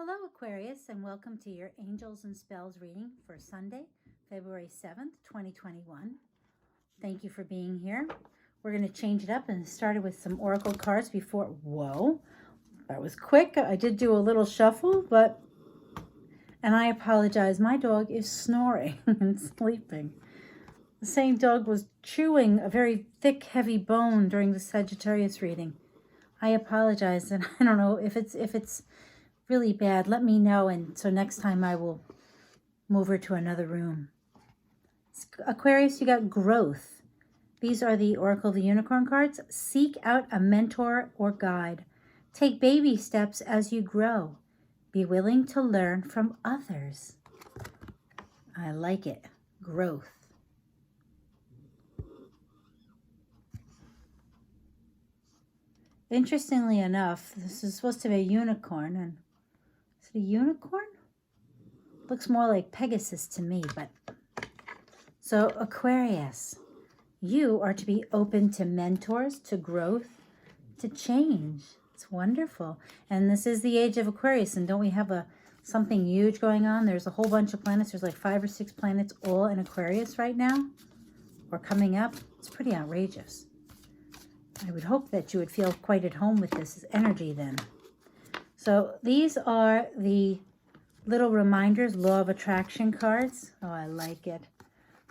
Hello, Aquarius, and welcome to your Angels and Spells reading for Sunday, February 7th, 2021. Thank you for being here. We're going to change it up and started with some oracle cards before. Whoa, that was quick. I did do a little shuffle, and I apologize. My dog is snoring and sleeping. The same dog was chewing a very thick, heavy bone during the Sagittarius reading. I apologize, and I don't know if it's really bad, let me know, and so next time I will move her to another room. Aquarius, you got growth. These are the Oracle of the Unicorn cards. Seek out a mentor or guide. Take baby steps as you grow. Be willing to learn from others. I like it. Growth. Interestingly enough, this is supposed to be a unicorn, and is it a unicorn? Looks more like Pegasus to me, but so Aquarius, you are to be open to mentors, to growth, to change. It's wonderful. And this is the age of Aquarius, and don't we have something huge going on? There's a whole bunch of planets. There's like 5 or 6 planets all in Aquarius right now, or coming up. It's pretty outrageous. I would hope that you would feel quite at home with this energy then. So these are the little reminders, law of attraction cards. Oh, I like it.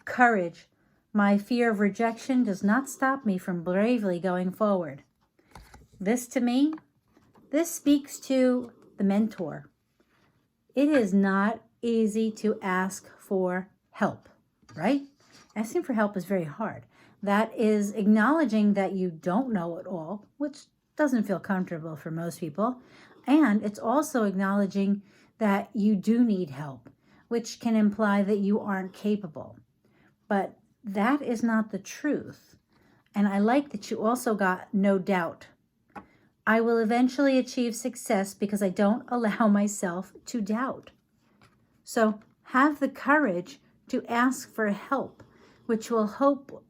Courage. My fear of rejection does not stop me from bravely going forward. This to me, this speaks to the mentor. It is not easy to ask for help, right? Asking for help is very hard. That is acknowledging that you don't know it all, which doesn't feel comfortable for most people. And it's also acknowledging that you do need help, which can imply that you aren't capable. But that is not the truth. And I like that you also got no doubt. I will eventually achieve success because I don't allow myself to doubt. So have the courage to ask for help, which will help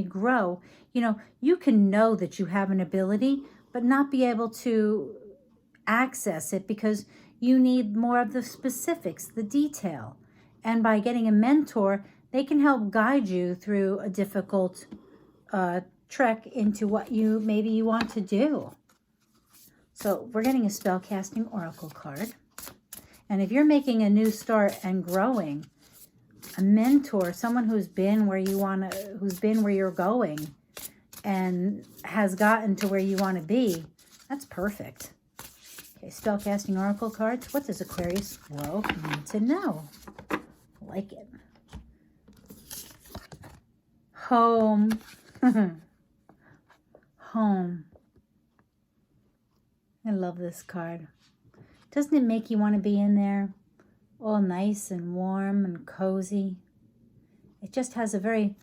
grow. You know, you can know that you have an ability, but not be able to access it because you need more of the specifics, the detail. And by getting a mentor, they can help guide you through a difficult trek into what maybe you want to do. So we're getting a spellcasting oracle card. And if you're making a new start and growing, a mentor, someone who's been where you're going and has gotten to where you want to be, that's perfect. Okay, spellcasting oracle cards. What does Aquarius need to know? I like it. Home. Home. I love this card. Doesn't it make you want to be in there? All nice and warm and cozy. It just has a very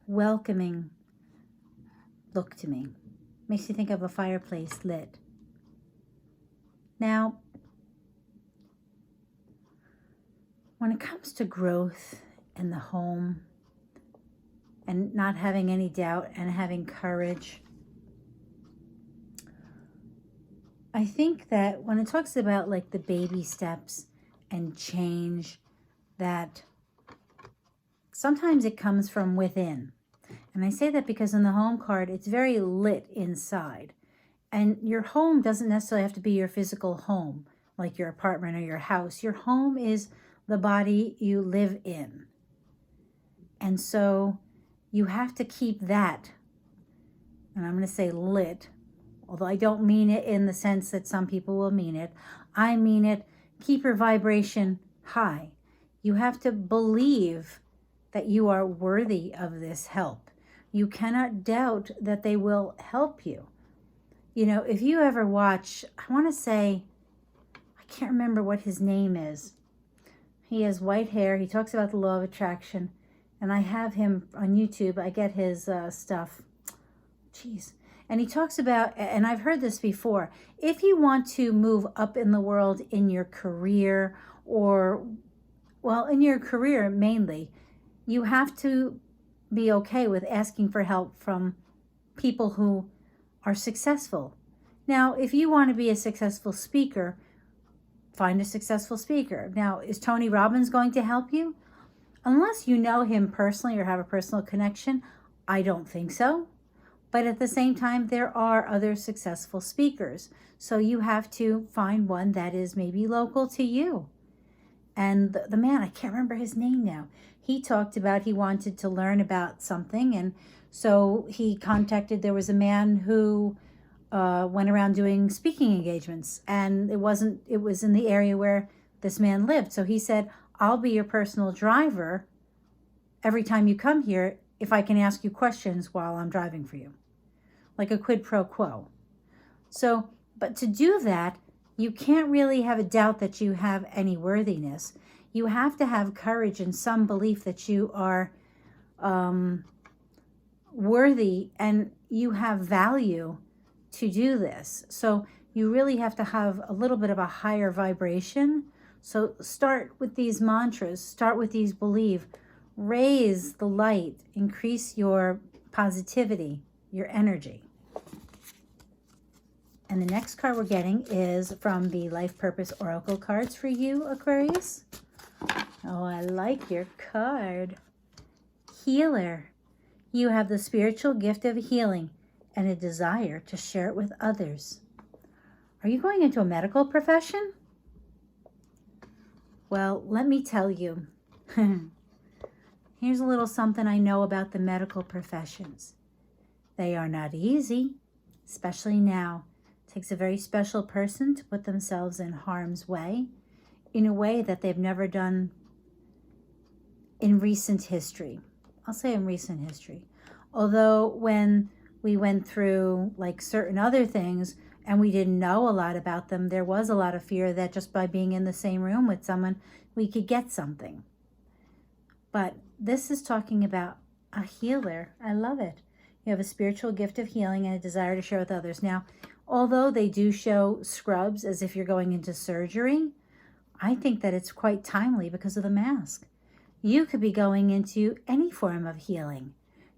welcoming look to me. Makes you think of a fireplace lit. Now, when it comes to growth in the home and not having any doubt and having courage, I think that when it talks about like the baby steps and change, that sometimes it comes from within. And I say that because in the home card, it's very lit inside. And your home doesn't necessarily have to be your physical home, like your apartment or your house. Your home is the body you live in. And so you have to keep that, and I'm going to say lit, although I don't mean it in the sense that some people will mean it. I mean it, keep your vibration high. You have to believe that you are worthy of this help. You cannot doubt that they will help you. You know, if you ever watch, I want to say, I can't remember what his name is. He has white hair. He talks about the law of attraction. And I have him on YouTube. I get his stuff. Jeez. And he talks about, and I've heard this before, if you want to move up in the world in your career in your career mainly, you have to be okay with asking for help from people who are successful. Now, if you want to be a successful speaker, find a successful speaker. Now, is Tony Robbins going to help you? Unless you know him personally or have a personal connection, I don't think so. But at the same time, there are other successful speakers. So you have to find one that is maybe local to you. And the man, I can't remember his name now, he talked about he wanted to learn about something. And so he contacted, there was a man who went around doing speaking engagements. And it was in the area where this man lived. So he said, I'll be your personal driver every time you come here if I can ask you questions while I'm driving for you. Like a quid pro quo. So, but to do that, you can't really have a doubt that you have any worthiness. You have to have courage and some belief that you are worthy and you have value to do this. So you really have to have a little bit of a higher vibration. So start with these mantras, start with these beliefs, raise the light, increase your positivity, your energy. And the next card we're getting is from the Life Purpose Oracle cards for you, Aquarius. Oh, I like your card. Healer. You have the spiritual gift of healing and a desire to share it with others. Are you going into a medical profession? Well, let me tell you. Here's a little something I know about the medical professions. They are not easy, especially now. It takes a very special person to put themselves in harm's way in a way that they've never done in recent history. I'll say in recent history. Although when we went through like certain other things and we didn't know a lot about them, there was a lot of fear that just by being in the same room with someone, we could get something. But this is talking about a healer. I love it. You have a spiritual gift of healing and a desire to share with others. Now, although they do show scrubs as if you're going into surgery, I think that it's quite timely because of the mask. You could be going into any form of healing.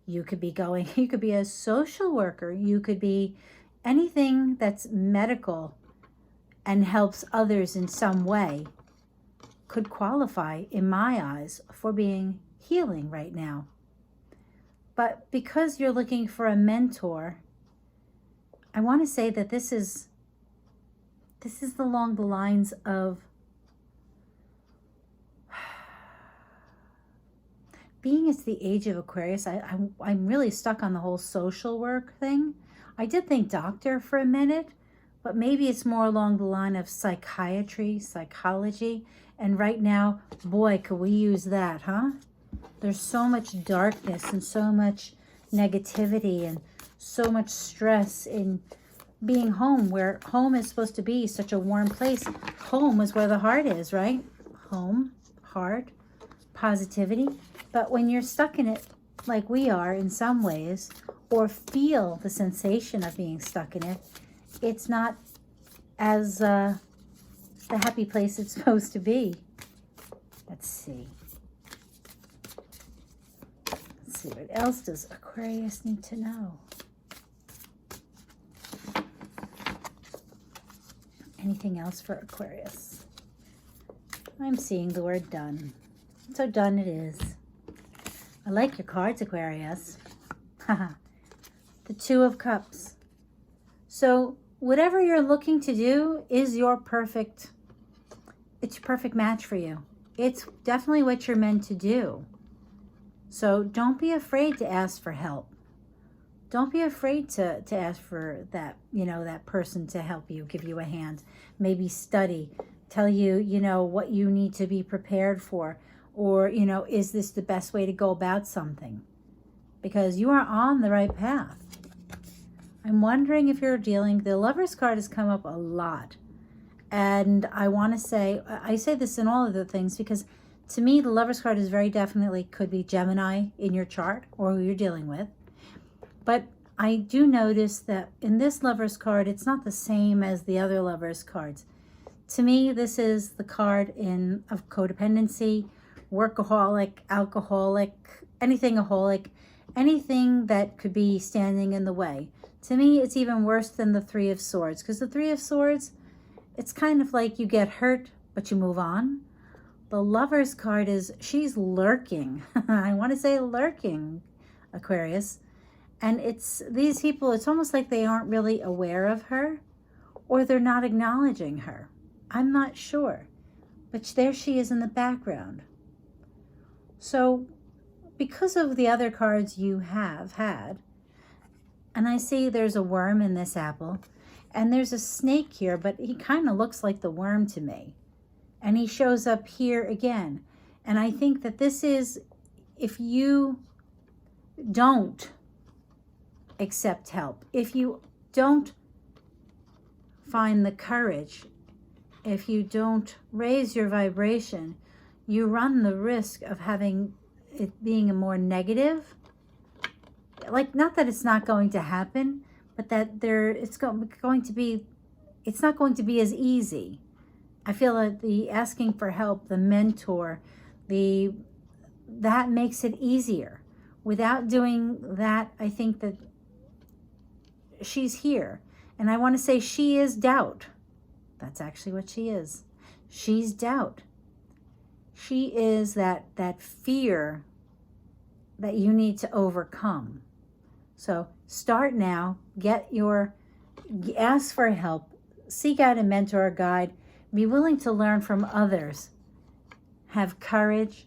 You could be a social worker. You could be anything that's medical and helps others in some way could qualify, in my eyes, for being healing right now. But because you're looking for a mentor, I want to say that this is along the lines of being it's the age of Aquarius. I'm really stuck on the whole social work thing. I did think doctor for a minute, but maybe it's more along the line of psychiatry, psychology. And right now, boy, could we use that, huh? There's so much darkness and so much negativity and so much stress in being home, where home is supposed to be such a warm place. Home is where the heart is, right? Home, heart, positivity. But when you're stuck in it like we are in some ways, or feel the sensation of being stuck in it, it's not as the happy place it's supposed to be. Let's see. Let's see, what else does Aquarius need to know? Anything else for Aquarius? I'm seeing the word done. So done it is. I like your cards, Aquarius. The Two of Cups. So whatever you're looking to do is your perfect match for you. It's definitely what you're meant to do. So don't be afraid to ask for help. Don't be afraid to ask for that, that person to help you, give you a hand, maybe study, tell you, what you need to be prepared for, or, is this the best way to go about something? Because you are on the right path. I'm wondering if you're dealing, the Lover's card has come up a lot. And I want to say, I say this in all of the things because to me, the Lover's card is very definitely could be Gemini in your chart or who you're dealing with. But I do notice that in this Lover's card, it's not the same as the other Lover's cards. To me, this is the card of codependency, workaholic, alcoholic, anything aholic. anything that could be standing in the way. To me, it's even worse than the Three of Swords, because the Three of Swords, it's kind of like you get hurt, but you move on. The Lover's card is, she's lurking. I want to say lurking, Aquarius. And it's these people, it's almost like they aren't really aware of her, or they're not acknowledging her. I'm not sure. But there she is in the background. So because of the other cards you have had, and I see there's a worm in this apple, and there's a snake here, but he kind of looks like the worm to me. And he shows up here again. And I think that this is, if you don't accept help, if you don't find the courage, if you don't raise your vibration, you run the risk of having it being a more negative, like, not that it's not going to happen, but that it's going to be, it's not going to be as easy. I feel that the asking for help, the mentor, that makes it easier. Without doing that, I think that she's here. And I want to say she is doubt. That's actually what she is. She's doubt. She is that fear that you need to overcome. So start now, ask for help, seek out a mentor or guide, be willing to learn from others, have courage,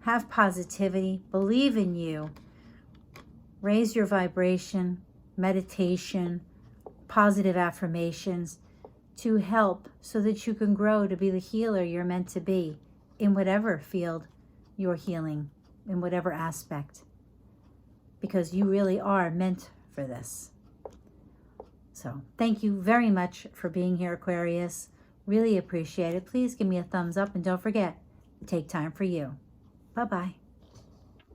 have positivity, believe in you, raise your vibration, meditation, positive affirmations to help so that you can grow to be the healer you're meant to be in whatever field you're healing, in whatever aspect, because you really are meant for this. So thank you very much for being here, Aquarius. Really appreciate it. Please give me a thumbs up, and don't forget, take time for you. Bye-bye.